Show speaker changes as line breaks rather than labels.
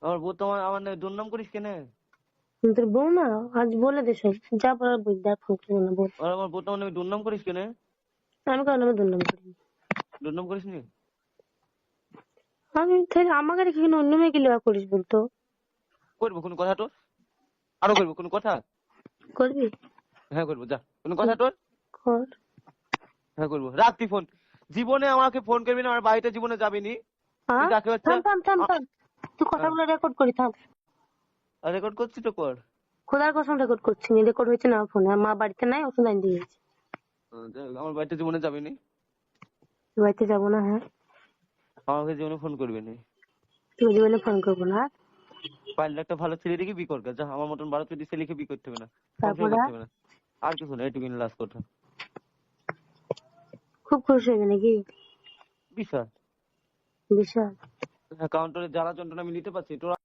আমার বউ তো আমার দুর্নাম করিস কেন?
তোর বউ না, আজ বলে দে সব, যা বলার বল, দেখ ফোন করে না বল।
আর আমার বউ তো আমার নামে দুর্নাম করিস কেন?
আমি কারণ আমি দুর্নাম করিনি।
দুর্নাম করিস নি?
আমি তাহলে আমাকে রেখে কেন অন্য মেয়েকে লেবা করিস বলতো?
করবো কোনো কথা তোর? আরো করবো কোনো কথা?
করবি?
হ্যাঁ করবো, যা কোনো কথা তোর?
কর।
হ্যাঁ করবো, রাখ তুই ফোন। জীবনে আমাকে ফোন করবি না, আমার বাড়িতে জীবনে যাবি নি। তুই
হ্যাঁ,
যাকে হচ্ছে
থাম থাম থাম থাম, তুই কথাগুলো রেকর্ড করি থাম।
রেকর্ড করছি তো কর।
খোদার কসম রেকর্ড করছি, নি রেকর্ড হয়েছে না ফোনে, মা বাড়িতে নাই, ওষুধ আইন দিয়ে গেছে।
আমার বাড়িতে জীবনে যাবি নি।
বাড়িতে যাবো না, হ্যাঁ।
আমাকে জীবনে ফোন করবি না।
তুমি জীবনে ফোন করবো না।
পারলে একটা ভালো ছেলে দেখে বিয়ে কর, যা আমার মতন 12 ছেলেকে বিয়ে করতে হবে না, সংসার
তারপরে
করতে হবে না। আর কিছু না, এটুকুই লাস্ট কথা।
খুব খুশি হবি নাকি?
বিশাল।
বিশাল।
হ্যাঁ, কাউন্টারে জ্বালা যন্ত্রণা আমি নিতে পারছি তোরা।